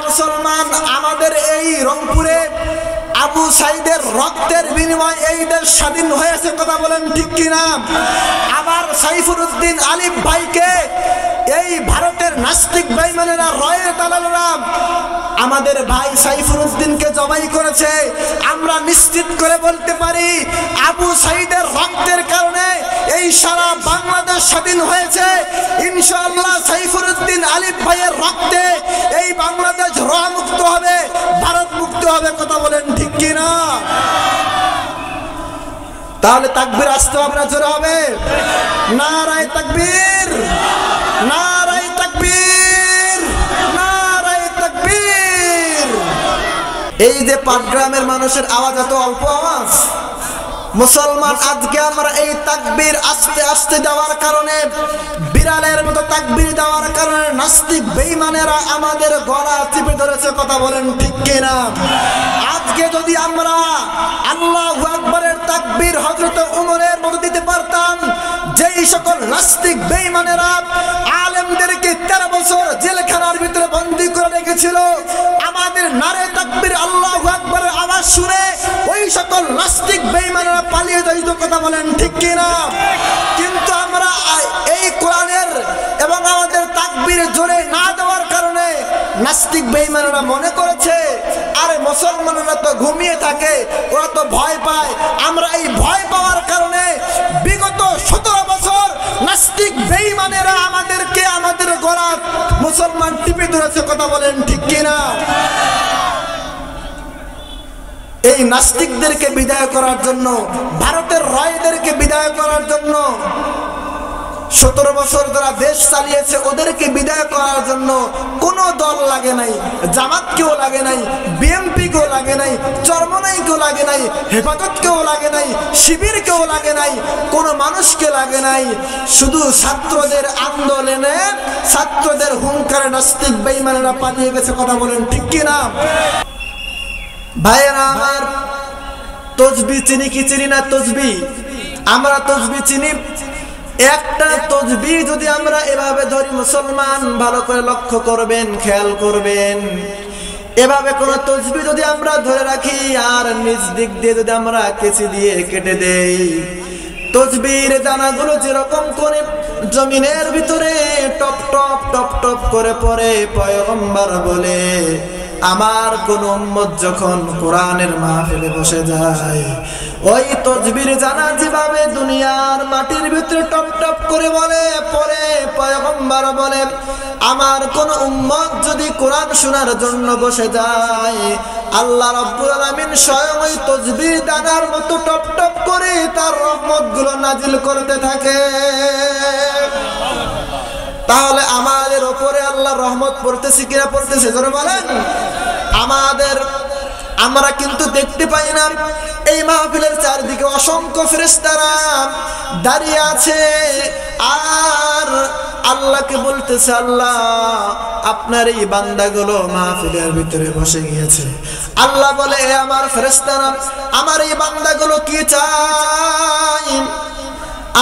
মুসলমান, আমাদের এই রংপুরে আবু সাইদের রক্তের বিনিময়ে এই দেশ স্বাধীন হয়েছে, কথা বলেন ঠিক কিনা? আবার সাইফুদ্দিন আলিফ ভাইকে এই ভারতের নাস্তিক বেঈমানেরা, রয়ের দালালেরা আমাদের ভাই সাইফুদ্দিনকে জবাই করেছে। আমরা নিশ্চিত করে বলতে পারি আবু সাইদের রক্তের কারণে এই সারা বাংলাদেশ স্বাধীন হয়েছে। ইনশাআল্লাহ সাইফুদ্দিন আলিফ ভাইয়ের রক্তে এই বাংলাদেশ রোয়া মুক্ত হবে, ভারত মুক্ত হবে, কথা বলেন ঠিক কিনা? তাহলে তাকবীর আসতে হবে না জোরে হবে? নারায়ে তাকবীর, নারায়ে তাকবীর, নারায়ে তাকবীর। এই যে পাটগ্রামের মানুষের আওয়াজ এত অল্প আওয়াজ, মুসলমান আজকে আমরা এই তাকবীর আস্তে আস্তে দেওয়ার কারণে, বিড়ালের মতো তাকবীর দেওয়ার কারণে নাস্তিক বেঈমানেরা আমাদের গলা টিপে ধরেছে, কথা বলেন ঠিক কিনা? আজকে যদি আমরা আল্লাহু আকবারের তাকবীর হযরত ওমরের মতো দিতে পারতাম, যেই সকল নাস্তিক বেঈমানেরা আলেমদেরকে 13 বছর জেলখানার ভিতরে বন্দী করে রেখেছিল, আমাদের নারে তাকবীর আল্লাহু আকবারের আওয়াজ শুনে ওই সকল নাস্তিক বেঈমানেরা পালিয়ে যাইতো, কথা বলেন ঠিক কিনা? কিন্তু আমরা এই কোরআনের এবং আমাদের তাকবীর জোরে না দেওয়ার কারণে নাস্তিক বেঈমানেরা মনে করেছে আরে মুসলমানরা তো ঘুমিয়ে থাকে, ওরা তো ভয় পায়। আমরা এই ভয় পাওয়ার কারণে বিগত 17 বছর নাস্তিক বেঈমানেরা আমাদেরকে, আমাদের গলা মুসলমান টিপে ধরেছে, কথা বলেন ঠিক কিনা? এই নাস্তিকদেরকে বিদায় করার জন্য, ভারতের রয়দেরকে বিদায় করার জন্য, 17 বছর যারা দেশ চালিয়েছে ওদেরকে বিদায় করার জন্য কোনো দল লাগে নাই, জামাতকেও লাগে নাই, বিএনপিকেও লাগে নাই, চরমনাইকেও লাগে নাই, হেফাজতকেও লাগে নাই, শিবিরকেও লাগে নাই, কোনো মানুষকে লাগে নাই। শুধু ছাত্রদের আন্দোলনে, ছাত্রদের হুঙ্কারে নাস্তিক বেঈমানেরা পালিয়ে গেছে, কথা বলেন ঠিক কিনা? ভাইয়েরা আমার, তসবিহ চিনি কি চিনি না? তসবিহ আমরা তসবিহ চিনি। একটা তসবিহ যদি আমরা এভাবে ধরি মুসলমান, ভালো করে লক্ষ্য করবেন, খেয়াল করবেন, এভাবে কোন তসবিহ যদি আমরা ধরে রাখি আর নিজ দিক দিয়ে যদি আমরা কেচি দিয়ে কেটে দেই, তসবিহের দানাগুলো যেরকম করে জমিনের ভিতরে টপ টপ টপ টপ করে পড়ে, পয়গম্বর বলে আমার কোন উম্মত যখন কোরআনের মাহফিলে বসে যায়, ওই তসবির জানা যেভাবে দুনিয়ার মাটির ভিতরে টপ টপ করে বলে পড়ে, পয়গম্বর বলে আমার কোন উম্মত যদি কোরআন শোনার জন্য বসে যায়, আল্লাহ রাব্বুল আলামিন স্বয়ং ওই তসবির দানার মতো টপ টপ করে তার রহমতগুলো নাজিল করতে থাকে। তাহলে আমাদের উপরে আল্লাহর রহমত পড়তেছে কিনা? পড়তেছে, জোরে বলেন। আমরা কিন্তু দেখতে পাই না, এই মাহফিলের চারদিকে অসংখ্য ফেরেশতারা দাঁড়িয়ে আছে আর আল্লাহকে বলতেছে আল্লাহ আপনার এই বান্দাগুলো মাহফিলের ভিতরে বসে গিয়েছে। আল্লাহ বলে এ আমার ফেরেশতারা, আমার এই বান্দাগুলো কি চায়?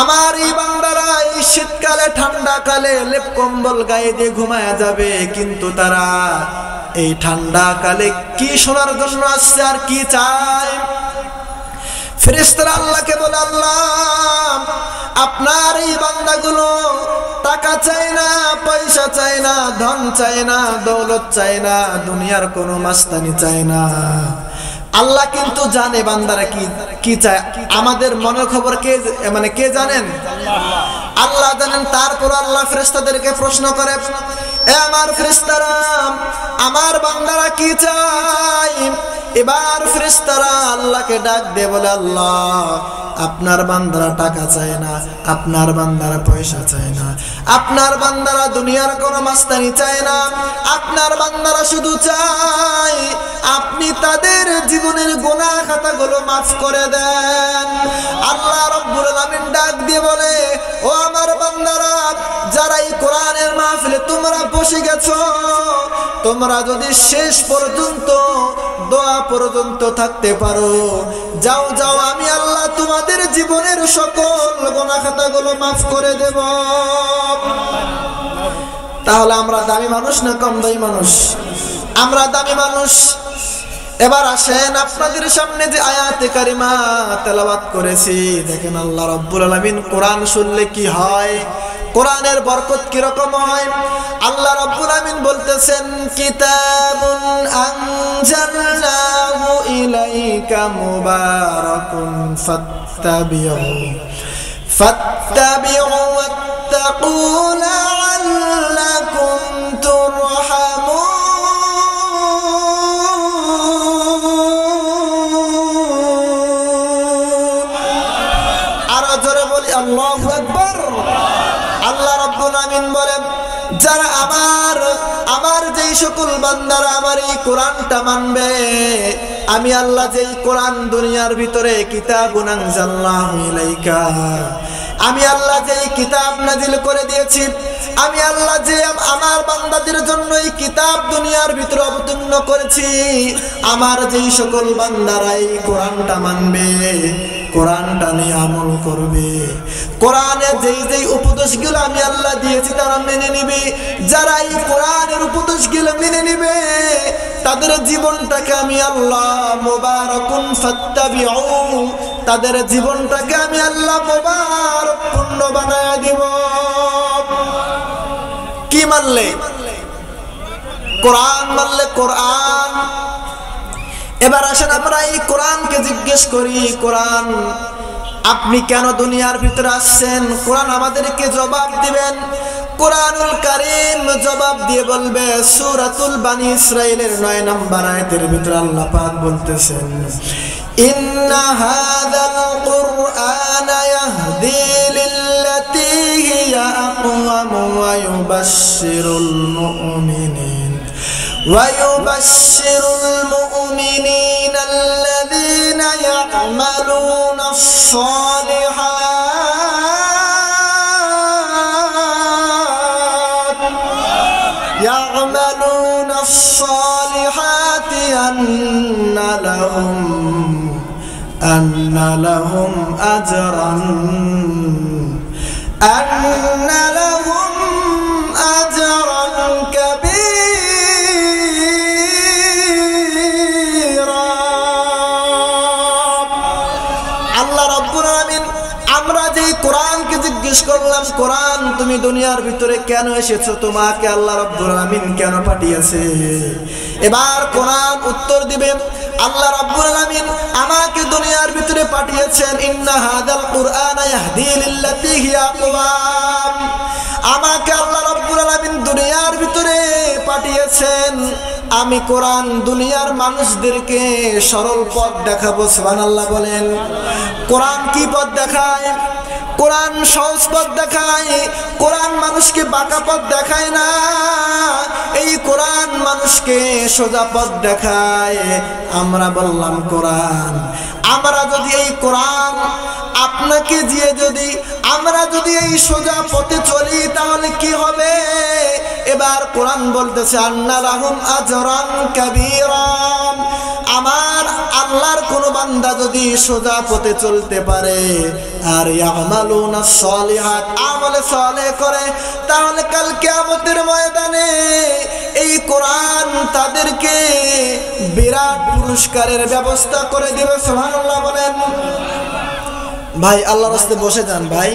আমার এই বান্দারা এই শীতকালে ঠান্ডা কালে লেপ কম্বল গায়ে দিয়ে ঘুমায় যাবে, কিন্তু তারা এই ঠান্ডা কালে কি শোনার জন্য আসছে আর কি চায়? ফেরেশতারা আল্লাহকে বলে আল্লাহ আপনার এই বান্দাগুলো টাকা চায় না, পয়সা চায় না, ধন চায় না, দৌলত চায় না, দুনিয়ার কোনো মাস্তানি চায় না। আল্লাহ কিন্তু জানে বান্দারা কি চায়। আমাদের মনের খবর কে জানেন? আল্লাহ জানেন। তারপর আল্লাহ ফেরেশতাদেরকে প্রশ্ন করে এ আমার ফেরেশতারা, আমার বান্দারা কি চায়? এবার ফেরেশতারা আল্লাহকে ডাক দিয়ে বলে আল্লাহ আপনার বান্দারা টাকা চায় না, আপনার বান্দারা পয়সা চায় না, আপনার বান্দারা দুনিয়ার কোনো মাস্তানি চায় না, আপনার বান্দারা শুধু চায় আপনি তাদের জীবনের গুনাহ খাতাগুলো মাফ করে দেন। আল্লাহ রাব্বুল আলামিন ডাক দিয়ে বলে ও আমার বান্দারা, যারা এই কোরআনের মাহফিলে তোমরা বসে গেছো, তোমরা যদি শেষ পর্যন্ত দোয়া পর্যন্ত থাকতে পারো, যাও যাও আমি আল্লাহ তোমাদের জীবনের সকল গুনাহ খাতাগুলো মাফ করে দেব। তাহলে আমরা দামি মানুষ না কম দামি মানুষ? আমরা দামি মানুষ। এবার আসেন আপনাদের সামনে যে আয়াতে কারিমা তেলাওয়াত করেছি, দেখেন আল্লাহ রাব্বুল আলামিন কোরআন শুনলে কি হয়, কোরআনের বরকত কি রকম হয়। আল্লাহ রাব্বুল আলামিন বলতেছেন, কিতাবুন আনজালনাহু ইলাইকা মুবারাকুন ফাত্তাবিউ ওয়াত্তাকু লাআল্লাকুম তুরহামুন। আরো জোরে বলি আল্লাহু আকবার। আল্লাহ রাব্বুল আমিন বলেন, যারা আমার যেই সকল বান্দারা আমার এই কোরআনটা মানবে, আমি আল্লাহ যেই কোরআন দুনিয়ার ভিতরে কিতাবুন আনজালনাহু ইলাইকা, আমি আল্লাহ যেই কিতাব নাজিল করে দিয়েছি, আমি আল্লাহ যে আমার বান্দাদের জন্য এই কিতাব দুনিয়ার ভিতরে অবতীর্ণ করেছি, আমার যেই সকল বান্দারা এই কোরআনটা মানবে, কোরআনটা নিয়ে আমল করবে, কোরআনে যেই উপদেশগুলো আমি আল্লাহ দিয়েছি তারা মেনে নিবে, যারা এই কোরআনের উপদেশগুলো মেনে নিবে তাদের জীবনটাকে আমি আল্লাহ মুবারাকুন ফাত্তাবিউ, তাদের জীবনটাকে আমি আল্লাহ মুবারক পূর্ণ বানায় দিব। কি মানলে? কোরআন মানলে। কোরআন। এবার আসেন আমরা এই কোরআনকে জিজ্ঞেস করি, কোরআন আপনি কেন দুনিয়ার ভিতরে আসছেন? কোরআন আমাদেরকে জবাব দিবেন। কোরআনুল কারীম জবাব দিয়ে বলবে, সূরাতুল বানি ইসরাঈলের 9 নম্বর আয়াতের ভিতরে আল্লাহ পাক বলতেছেন, ইন্না হাযাল কুরআনা ইয়াহদি লিল্লাতী হিয়া আকওয়াম ওয়া ইউবাশশিরুল মুমিনিন আল্লাযীনা ইয়া'মালুনা الصالحات أن لهم أجرا كبيرا। আল্লাহ রাব্বুল আলামিন আমরা যে কোরআনকে জিজ্ঞেস করলাম, কোরআন তুমি দুনিয়ার ভিতরে কেন এসেছো, তোমাকে আল্লাহ রাব্বুল আলামিন কেন পাঠিয়েছে? এবার কোরআন উত্তর দিবে, আল্লাহ রাব্বুল আলামিন আমাকে দুনিয়ার ভিতরে পাঠিয়েছেন, ইন্না হাযাল কুরআনা ইয়াহদি লিল্লাতী হিয়া আকওয়াম, আমাকে আল্লাহ রাব্বুল আলামিন দুনিয়ার ভিতরে পাঠিয়েছেন, আমি কোরআন দুনিয়ার মানুষদেরকে সরল পথ দেখাবো। সুবহানাল্লাহ বলেন। কোরআন কি পথ দেখায়? কোরআন সহজ পথ দেখায়। কোরআন মানুষকে বাঁকা পথ দেখায় না, এই কোরআন মানুষকে সোজা পথ দেখায়। আমরা বললাম কোরআন, আমরা যদি এই কোরআন আপনাকে দিয়ে আমরা যদি এই সোজা পথে চলি তাহলে কি হবে? এবার কোরআন বলতেছে, আন্না লাহুম আজরান কাবীরা, আমার আল্লাহর কোন বান্দা যদি সোজা পথে চলতে পারে আর ইয়ামালুনা সলিহাত, আমলে সালেহ করে, তাহলে কাল কিয়ামতের ময়দানে এই কোরআন তাদেরকে বিরাট পুরস্কারের ব্যবস্থা করে দিবে। সুবহানাল্লাহ বলেন। ভাই আল্লাহর রাস্তায় বসে যান ভাই।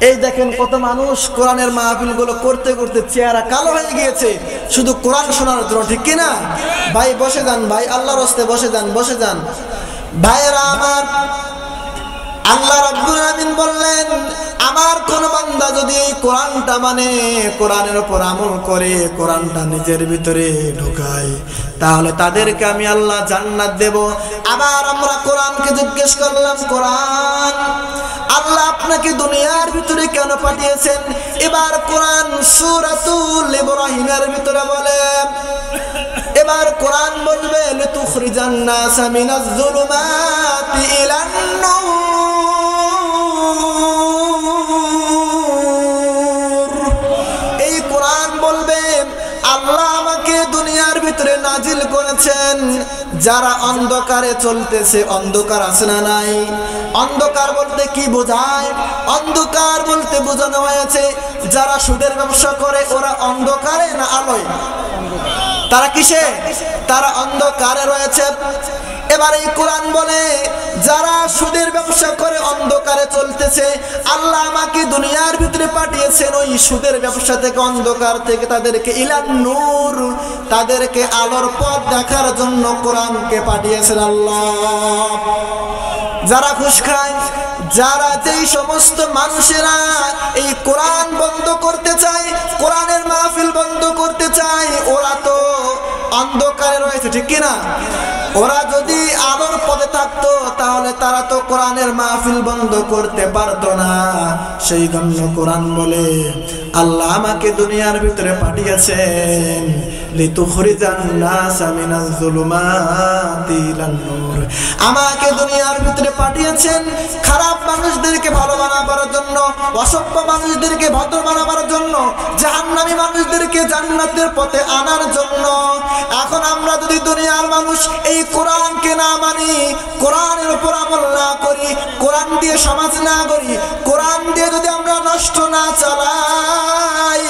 এই দেখেন কত মানুষ কোরআনের মাহফিল গুলো করতে করতে চেহারা কালো হয়ে গিয়েছে শুধু কোরআন শোনার জন্য, ঠিক কিনা? ভাই বসে যান, ভাই আল্লাহর রাস্তায় বসে যান। ভাইরা আমার, আল্লাহ রাব্বুল আলামিন বললেন, আমার কোন বান্দা যদি এই কোরআনটা মানে, কোরআনের উপর আমল করে, কোরআনটা নিজের ভিতরে ঢোকায়, তাহলে তাদেরকে আমি আল্লাহ জান্নাত দেব। আবার আমরা কোরআনকে জিজ্ঞেস করলাম, কোরআন আল্লাহ আপনাকে দুনিয়ার ভিতরে কেন পাঠিয়েছেন? এবার কোরআন সূরাতুল ইব্রাহিমের ভিতরে বলে, এবার কোরআন বলবে, লিতুখরিজান নাসা মিনাজ যুলুমাতি ইলান নূর। এই কোরআন বলবে, আল্লাহ আমাকে দুনিয়ার ভিতরে নাজিল করেছেন যারা অন্ধকারে চলতেছে। অন্ধকার আছে না নাই? অন্ধকার বলতে কি বোঝায়? অন্ধকার বলতে বোঝানো হয়েছে যারা সুদের ব্যবসা করে ওরা অন্ধকারে না আলোয়? তারা কিসে? তারা অন্ধকারে রয়েছে। এবার এই কোরআন বলে যারা সুদের ব্যবসা করে অন্ধকারে চলতেছে, আল্লাহ আমাকে দুনিয়ার ভিতরে পাঠিয়েছেন ওই সুদের ব্যবসা থেকে, অন্ধকার থেকে তাদেরকে ইলান নূর, তাদেরকে আলোর পথ দেখার জন্য কোরআনকে পাঠিয়েছেন আল্লাহ। যারা ঘুষ খায়, যারা যেই সমস্ত মানুষেরা এই কোরআন বন্ধ করতে চায়, কোরআনের মাহফিল বন্ধ করতে চায়, ওরা তো অন্ধকারে রয়েছে, ঠিক কিনা? ওরা যদি আলোর পথে থাকতো তাহলে তারা তো কোরআনের মাহফিল বন্ধ করতে পারতো না। সেই জন্য কোরআন বলে আল্লাহ আমাকে দুনিয়ার ভিতরে পাঠিয়েছেন লিতুখরিজান নাসা মিনাজ যুলুমাতি ইলান নূর। আমাকে দুনিয়ার ভিতরে পাঠিয়েছেন খারাপ মানুষদেরকে ভালো বানাবার জন্য, অসভ্য মানুষদেরকে ভদ্র বানাবার জন্য, জাহান্নামী মানুষদেরকে জান্নাতের পথে আনার জন্য। এখন আমরা যদি দুনিয়ার মানুষ এই কোরআনকে না মানি, কোরআনের উপর আমল না করি, কোরআন দিয়ে সমাজ না করি, কোরআন দিয়ে যদি আমরা নষ্ট না চালাই,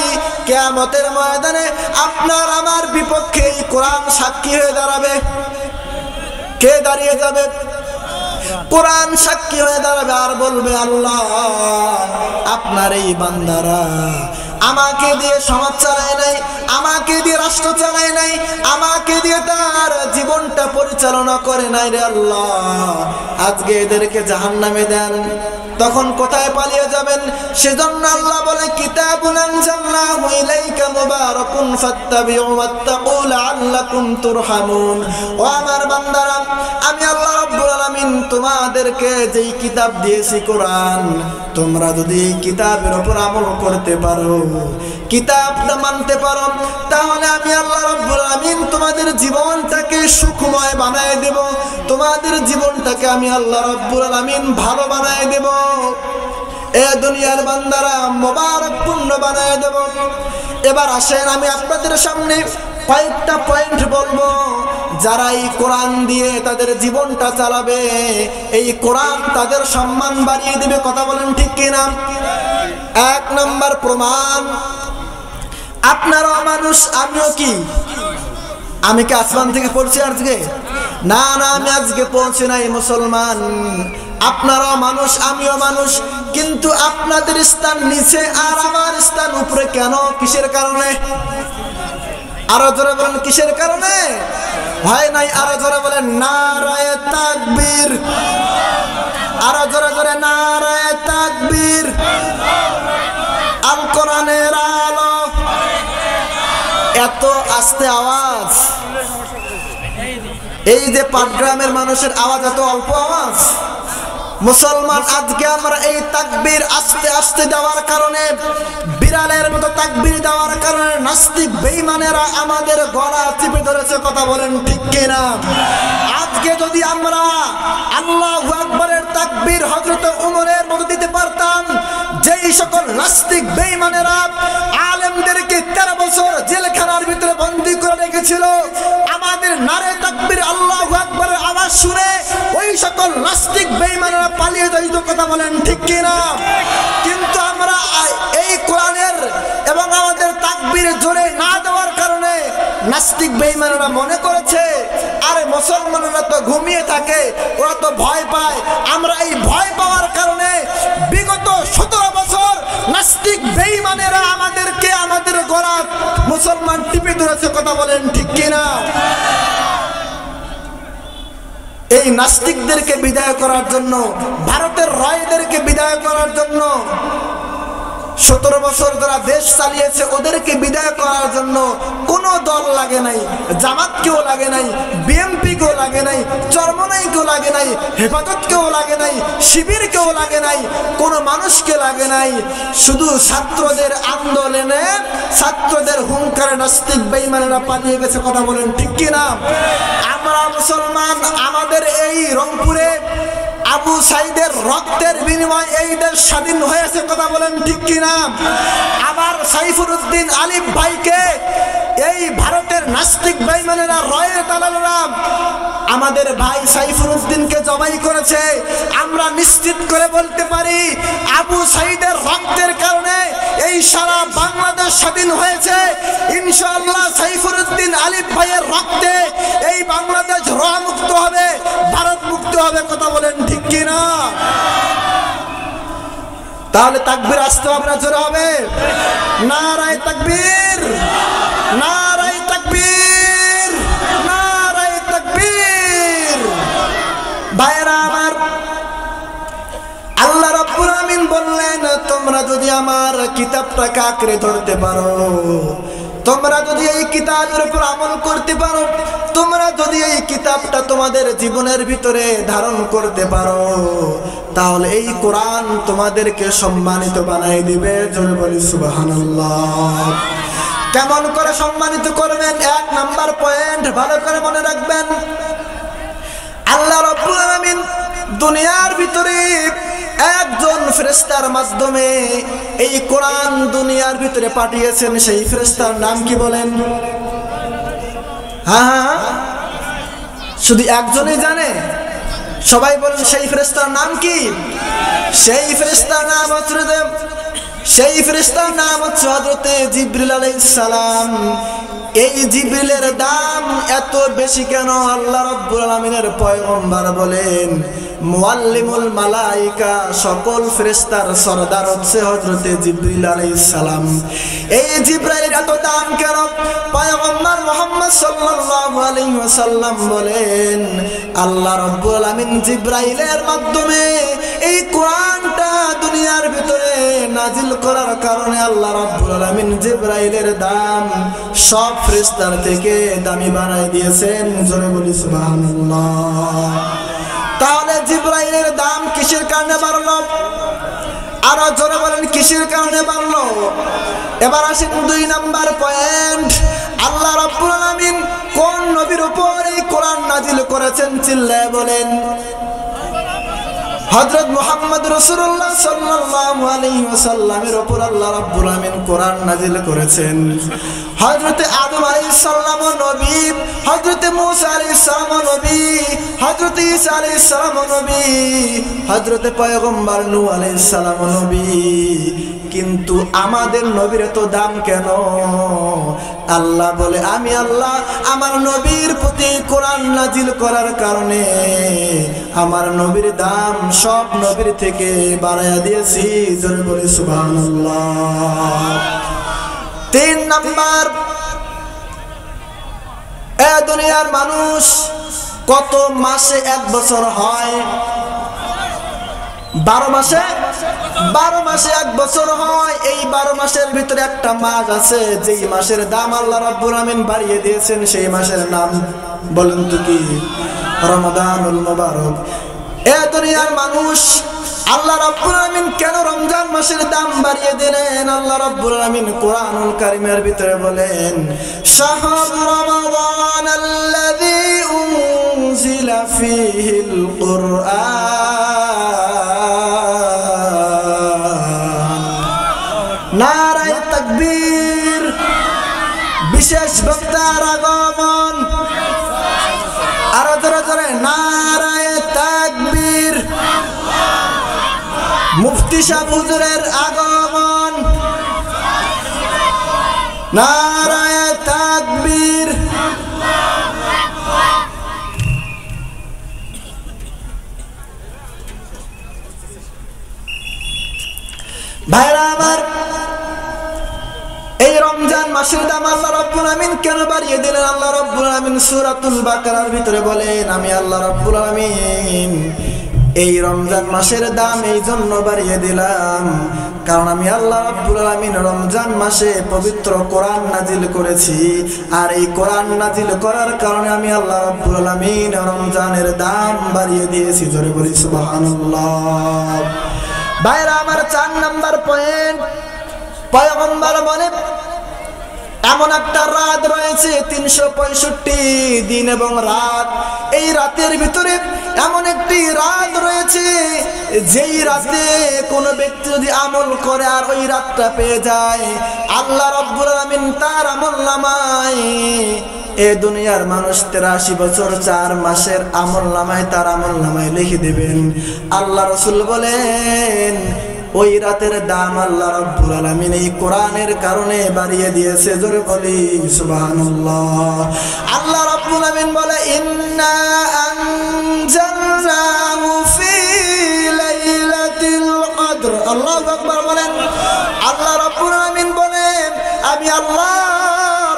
কিয়ামতের ময়দানে আপনার আমার বিপক্ষে এই কোরআন সাক্ষী হয়ে দাঁড়াবে। কে দাঁড়িয়ে যাবে? কোরআন সাক্ষী হয়ে দাঁড়াবে আর বলবে আল্লাহ আপনার এই বান্দারা আমাকে দিয়ে সমাজ চালায় নাই, আমাকে দিয়ে রাষ্ট্র চালায় নাই, আমাকে দিয়ে তার জীবনটা পরিচালনা করে নাই রে আল্লাহ, আজকে এদেরকে জাহান্নামে দেন। তখন কোথায় পালিয়ে যাবেন? সেজন্য আল্লাহ বলে কিতাবুন আনজালনাহু ইলাইকা মুবারাকুন ফাত্তাবিউ ওয়াত্তাকু লাআল্লাকুম তুরহামুন। ও আমার বান্দারা, আমি আল্লাহ রাব্বুল আলামিন তোমাদেরকে যেই কিতাব দিয়েছি কোরআন, তোমরা যদি এই কিতাবের উপর আমল করতে পারো, কিতাবটা মানতে পারো, তাহলে আমি আল্লাহ রাব্বুল আলামিন তোমাদের জীবনটাকে সুখময় বানায় দেব, তোমাদের জীবনটাকে আমি আল্লাহ রাব্বুল আলামিন ভালো বানায় দেব, এ দুনিয়ার বান্দারা মোবারকপূর্ণ বানায় দেব। এবার আসেন আমি আপনাদের সামনে কয়েকটা পয়েন্ট বলবো, যারা এই কোরআন দিয়ে তাদের জীবনটা চালাবে, এই কোরআন তাদের সম্মান বাড়িয়ে দেবে। কথা বলেন ঠিক কিনা? এক নম্বর প্রমাণ, আপনারাও মানুষ, আমিও কি? আমি কি আসমান থেকে পড়ছি আজকে? না না, আমি আজকে পৌঁছে নাই মুসলমান। আপনারাও মানুষ, আমিও মানুষ, কিন্তু আপনাদের স্থান নিচে আর আমার স্থান উপরে। কেন? কিসের কারণে? আরো জোরে বলেন, কিসের কারণে? ভয় নাই, আরো জোরে বলেন নারায়ে তাকবীর, আরো জোরে জোরে নারায়ে তাকবীর। আল কোরআনের আলো। এত আস্তে আওয়াজ, এই যে পাটগ্রামের মানুষের আওয়াজ এত অল্প আওয়াজ। মুসলমান আজকে আমরা এই তাকবীর আস্তে আস্তে দেওয়ার কারণে, বিড়ালের মতো তাকবীর দেওয়ার কারণে নাস্তিক বেঈমানেরা আমাদের গলা চিপে ধরেছে। কথা বলেন ঠিক কিনা? আজকে যদি আমরা আল্লাহু আকবারের তাকবীর হযরত ওমরের মতো দিতে পারতাম, যেই সকল নাস্তিক বেঈমানেরা আলেমদেরকে 13 বছর জেলখানার ভিতরে বন্দী করে রেখেছিল, আমাদের নারে তাকবীর আল্লাহু আকবারের আওয়াজ শুনে ওই সকল নাস্তিক বেঈমানেরা পালিয়ে যাইতো। কথা বলেন ঠিক কিনা? কিন্তু আমরা এই কোরআনের এবং আমাদের তাকবীরের জোরে না দেওয়ার কারণে নাস্তিক বেঈমানেরা মনে করেছে আরে মুসলমানরা তো ঘুমিয়ে থাকে, ওরা তো ভয় পায়। আমরা এই ভয় পাওয়ার কারণে বিগত 17 বছর নাস্তিক বেঈমানেরা আমাদেরকে, আমাদের গলা মুসলমান টিপে ধরেছে। কথা বলেন ঠিক কিনা? এই নাস্তিকদেরকে বিদায় করার জন্য, ভারতের রায়দেরকে বিদায় করার জন্য, 17 বছর যারা দেশ চালিয়েছে ওদেরকে বিদায় করার জন্য কোন দল লাগে নাই, জামাত কেউ লাগে নাই, বিএনপি কেউ লাগে নাই, চরমনাই কেউ লাগে নাই, হেফাজত কেউ লাগে নাই, শিবির কেউ লাগে নাই, কোন মানুষকে লাগে নাই। শুধু ছাত্রদের আন্দোলনে, ছাত্রদের হুঙ্কারে নাস্তিক বেঈমানেরা পালিয়ে গেছে। কথা বলেন ঠিক কিনা? আমরা মুসলমান, আমাদের এই রংপুরে আবু সাইদের রক্তের বিনিময়ে এই দেশ স্বাধীন হয়েছে। কথা বলেন ঠিক কিনা? আবার সাইফুল উদ্দিন আলিফ ভাইকে এই ভারতের নাস্তিক বেঈমানেরা রয়ের দালালেরা আমাদের ভাই সাইফুদ্দিনকে জবাই করেছে। আমরা নিশ্চিত করে বলতে পারি আবু সাইদের রক্তের কারণে এই সারা বাংলাদেশ স্বাধীন হয়েছে। ইনশাআল্লাহ সাইফুদ্দিন আলিফ ভাইয়ের রক্তে এই বাংলাদেশ রোয়া মুক্ত হবে, ভারত মুক্ত হবে। কথা বলেন ঠিক কি না? তাহলে তাকবীর আসতে আপনার জোরে হবে। নারায়ে তাকবীর, নারায়ে তাকবীর, নারায়ে তাকবীর। ভাইরা আমার, আল্লাহ রাব্বুল আমিন বললেন তোমরা যদি আমার কিতাবটাকে আঁকড়ে ধরতে পারো, তোমরা যদি এই কিতাবের উপর আমল করতে পারো, তোমরা যদি এই কিতাবটা তোমাদের জীবনের ভিতরে ধারণ করতে পারো, তাহলে এই কোরআন তোমাদেরকে সম্মানিত বানাই দিবে। জোরে বলি সুবহানাল্লাহ। কেমন করে সম্মানিত করবেন? 1 নাম্বার পয়েন্ট ভালো করে মনে রাখবেন। আল্লাহ রাব্বুল আলামিন দুনিয়ার ভিতরে একজন ফেরেশতার মাধ্যমে এই কোরআন দুনিয়ার ভিতরে পাঠিয়েছেন। সেই ফেরেশতার নাম কি বলেন? হ্যাঁ, শুধু একজনই জানে? সবাই বলেন সেই ফেরেশতার নাম কি? সেই ফেরেশতার নাম হচ্ছে হযরতে জিবরিল আলাইহিস সালাম। এই জিবরিলের দাম এত বেশি কেন? আল্লাহ রাব্বুল আলামিনের পয়গম্বর বলেন মুআল্লিমুল মালায়েকা, সকল ফেরেশতার সরদার হচ্ছে হযরতে জিবরিল আলাইহিস সালাম। এই জিবরাইলের এত দাম কেন? পয়গম্বর মুহাম্মদ সাল্লাল্লাহু আলাইহি ওয়াসাল্লাম বলেন আল্লাহ রাব্বুল আলামিন জিবরাইলের মাধ্যমে এই কোরআনটা দুনিয়ার ভিতরে নাজিল করার কারণে আল্লাহ রাব্বুল আলামিন জিবরাইলের দাম সব ফেরেশতার থেকে দামি বানাই দিয়েছেন। জোরে বলি সুবহানাল্লাহ। তাহলে জিবরাইলের দাম কিসের কারণে বাড়লো? আরো জোরে বলেন কিসের কারণে বাড়লো? এবার আসেন 2 নাম্বার পয়েন্ট। আল্লাহ রাব্বুল আলামিন কোন নবীর উপর এই কোরআন নাজিল করেছেন? চিল্লায়ে বলেন। হযরত মুহাম্মদ রাসূলুল্লাহ সাল্লাল্লাহু আলাইহি ওয়াসাল্লামের উপর আল্লাহ রাব্বুল আমিন কোরআন নাজিল করেছেন। হযরতে আদম আলাইহিস সালাম নবী, হযরতে মূসা আলাইহিস সালাম নবী, হযরতে ঈসা আলাইহিস সালাম নবী, হযরতে পয়গম্বর নূহ আলাইহিস সালাম নবী। কিন্তু আমাদের নবীর এত দাম কেন? আল্লাহ বলে আমি আল্লাহ আমার নবীর প্রতি কোরআন নাজিল করার কারণে আমার নবীর দাম সব নবীর থেকে বাড়ায়া দিয়েছি। জোরে বলি সুবহানাল্লাহ। 3 নাম্বার, এ দুনিয়ার মানুষ কত মাসে 1 বছর হয়? 12 মাসে 1 বছর হয়। এই 12 মাসের ভিতরে একটা মাস আছে যেই মাসের দাম আল্লাহ রাব্বুল আমিন বাড়িয়ে দিয়েছেন। সেই মাসের নাম বলেন তো কি? রমাদানুল মুবারক। এ দুনিয়ার মানুষ আল্লাহ রাব্বুল আমিন কেন রমজান মাসের দাম বাড়িয়ে দিলেন? আল্লাহ রাব্বুল আমিন কোরআনুল কারীমের ভিতরে বলেন শাহরু রমাদানাল্লাযী উনজিলা ফীহিল কুরআন। নারায়ে তাকবীর। বিশেষ বক্তার আগমন। আরো জোরে জোরে নারায়ে তাকবীর। মুফতি সাহেব হুজুরের আগমন। নারায়ে তাকবীর। ভাইরা আমার, এই রমজান মাসের দাম আল্লাহ রাব্বুল আমিন কেন বাড়িয়ে দিলেন? আল্লাহ রাব্বুল আমিন সূরাতুল বাকারার ভিতরে বলেন আমি আল্লাহ রাব্বুল আমিন এই রমজান মাসের দাম এই জন্য বাড়িয়ে দিলাম কারণ আমি আল্লাহ রাব্বুল আমিন রমজান মাসে পবিত্র কোরআন নাজিল করেছি। আর এই কোরআন নাজিল করার কারণে আমি আল্লাহ রাব্বুল আমিন রমজানের দাম বাড়িয়ে দিয়েছি। জোরে বলি সুবহানাল্লাহ। ভাইরা আমার 4 নাম্বার পয়েন্ট, পয়গম্বর বলে এমন একটা রাত রয়েছে 365 দিন এবং রাত। এই রাতের ভিতরে এমন একটি রাত রয়েছে যেই রাতে কোন ব্যক্তি যদি আমল করে আর ওই রাতটা পেয়ে যায়, আল্লাহ রাব্বুল আলামিন তার আমলনামায় এ দুনিয়ার মানুষ 83 বছর 4 মাসের আমলনামায় তার আমলনামায় লিখে দেবেন। আল্লাহ রাসূল বলেন ওই রাতের দাম আল্লাহ রাব্বুল আলামিন এই কোরআনের কারণে বাড়িয়ে দিয়েছে। জোরে বলি সুবহানাল্লাহ। আল্লাহ রাব্বুল আলামিন বলে ইন্না আনজালনাহু ফি লাইলাতিল কদর। আল্লাহু আকবার বলেন। আল্লাহ রাব্বুল আলামিন বলেন আমি আল্লাহ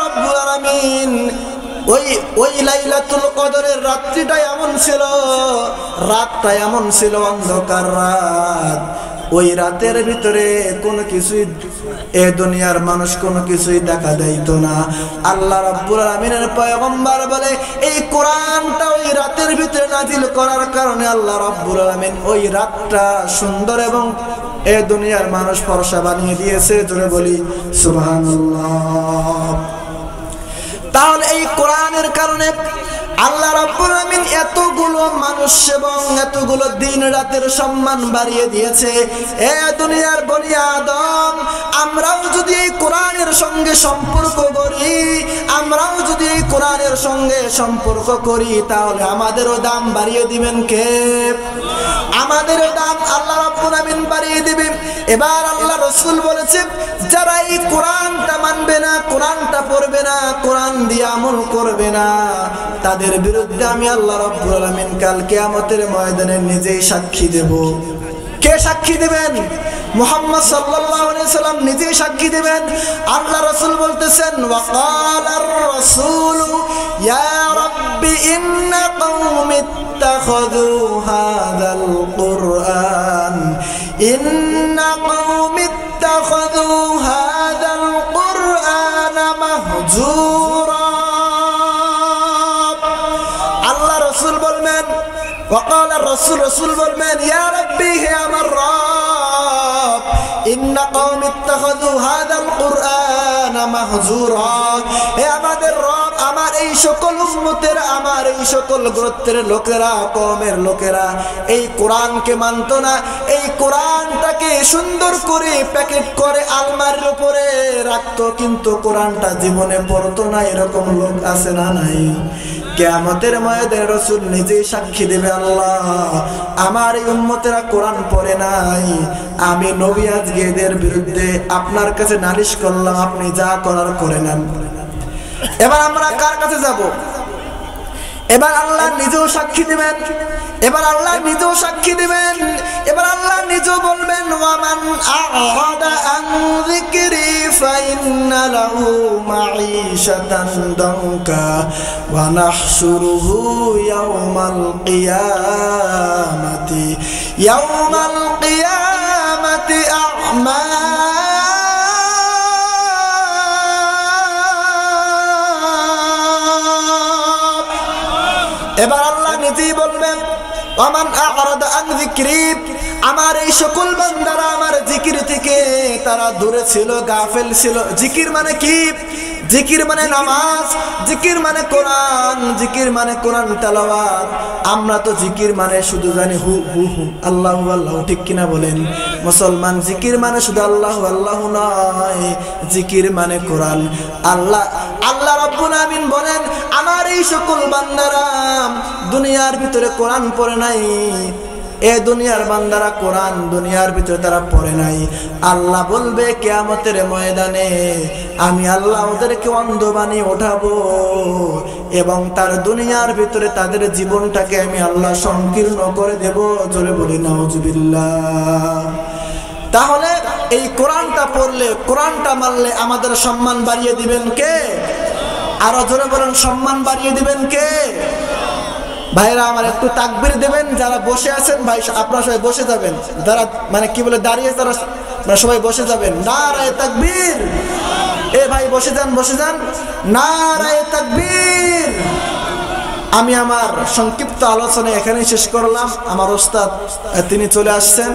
রাব্বুল আলামিন ওই লাইলাতুল কদরের রাত্রিটা এমন ছিল, রাতটা এমন ছিল অন্ধকার রাত। ওই রাতের ভিতরে কোনো কিছুই এ দুনিয়ার মানুষ কোনো কিছুই দেখা যাইতো না। আল্লাহ রাব্বুল আলামিনের পয়গম্বর বলে এই কোরআনটা ওই রাতের ভিতরে নাজিল করার কারণে আল্লাহ রাব্বুল আলামিন ওই রাতটা সুন্দর এবং এ দুনিয়ার মানুষ ফরসা বানিয়ে দিয়েছে। জোরে বলি সুবহানাল্লাহ। তাহলে এই কোরআনের কারণে আল্লাহ রাব্বুল আলামিন এতগুলো মানুষ এবং এতগুলো দিন রাতের সম্মান বাড়িয়ে দিয়েছে। এ দুনিয়ার বনি আদম, আমরাও যদি এই কোরআনের সঙ্গে সম্পর্ক করি, আমরাও যদি এই কোরআনের সঙ্গে সম্পর্ক করি, তাহলে আমাদেরও দাম বাড়িয়ে দিবেন কে? আমাদেরও দাম আল্লাহ রাব্বুল আলামিন বাড়িয়ে দিবেন। এবার আল্লাহ রাসূল বলেছে যারা এই কোরআনটা মানবে না, কোরআনটা পড়বে না, কোরআন দিয়ে আমল করবে না, তাদের বিরুদ্ধে আমি আল্লাহ রাব্বুল আলামিন কাল কিয়ামতের ময়দানে নিজেই সাক্ষী দেব। কে সাক্ষী দিবেন? মুহাম্মদ সাল্লাল্লাহু আলাইহি সাল্লাম নিজেই সাক্ষী দিবেন। আল্লাহ রাসূল বলতেছেন ওয়াকালার রাসূল ইয়া রাব্বি ইন্না কওমি ইত্তাখাযু হাযাল কুরআন ইন্না কওমি ইত্তাখাযু হাযাল কুরআন মাহজুরা। আল্লাহ রাসূল বলবেন ওয়াকালার রাসূল, রাসূল বলবেন ইয়া রাব্বি হে আমার রব ইন্না কওমি ইত্তাখাযু হাযাল কুরআন মাহজুরা। হে আমাদের রব, আমার এই সকল উম্মতের, আমার এই সকল গোত্রের লোকেরা, কওমের লোকেরা এই কোরআনকে মানতো না। এই কোরআনটাকে সুন্দর করে প্যাকেট করে আলমারির উপরে রাখতো, কিন্তু কোরআনটা জীবনে পড়তো না। এরকম লোক আছে না নাই? কিয়ামতের ময়দানে রাসূল নিজেই সাক্ষী দেবে আল্লাহ আমার এই উম্মতেরা কোরআন পড়ে নাই, আমি নবী আজকে এদের বিরুদ্ধে আপনার কাছে নালিশ করলাম, আপনি যা করার করে নেন। এবার আমরা কার কাছে যাব? এবার আল্লাহ নিজেও সাক্ষী দিবেন। এবার আল্লাহ নিজেও সাক্ষী দিবেন। এবার আল্লাহ নিজেও বলবেন ওয়ামান আ'রাদা আন যিকরি ফাইন্না লাহু মাঈশাতান দানকা ওয়া নাহশুরুহু ইয়াওমাল কিয়ামাতি আ'মা। এবার আল্লাহ নিজেই বলবেন ওয়ামান আ'রাদা আন যিকরি, আমার এই সকল বান্দারা আমার জিকির থেকে তারা দূরে ছিল, গাফেল ছিল। জিকির মানে কি? জিকির মানে নামাজ, জিকির মানে কোরআন, জিকির মানে কোরআন তেলাওয়াত। আমরা তো জিকির মানে শুধু জানি হু হু হু আল্লাহু আল্লাহু, ঠিক কিনা বলেন? মুসলমান জিকির মানে শুধু আল্লাহু আল্লাহু নয়, জিকির মানে কোরআন। আল্লাহ রাব্বুল আমিন বলেন আমার এই সকল বান্দারা দুনিয়ার ভিতরে কোরআন পড়ে নাই, এ দুনিয়ার বান্দারা কোরআন দুনিয়ার ভিতরে তারা পড়ে নাই। আল্লাহ বলবে কিয়ামতের ময়দানে আমি আল্লাহ ওদেরকে অন্ধ বানিয়ে ওঠাবো এবং তার দুনিয়ার ভিতরে তাদের জীবনটাকে আমি আল্লাহ সংকীর্ণ করে দেব। জোরে বলি নাউজুবিল্লাহ। তাহলে এই কোরআনটা পড়লে, কোরআনটা মানলে আমাদের সম্মান বাড়িয়ে দিবেন কে? আরো জোরে বলেন, সম্মান বাড়িয়ে দিবেন কে? ভাইরা আমার একটু তাকবীর দেবেন। যারা বসে আছেন ভাই আপনারা সবাই বসে যাবেন, যারা মানে কি বলে দাঁড়িয়ে তারা সবাই বসে যাবেন। নারায়ে তাকবীর। এ ভাই বসে যান, বসে যান। নারায়ে তাকবীর। আমি আমার সংক্ষিপ্ত আলোচনা এখানেই শেষ করলাম। আমার ওস্তাদ তিনি চলে আসছেন।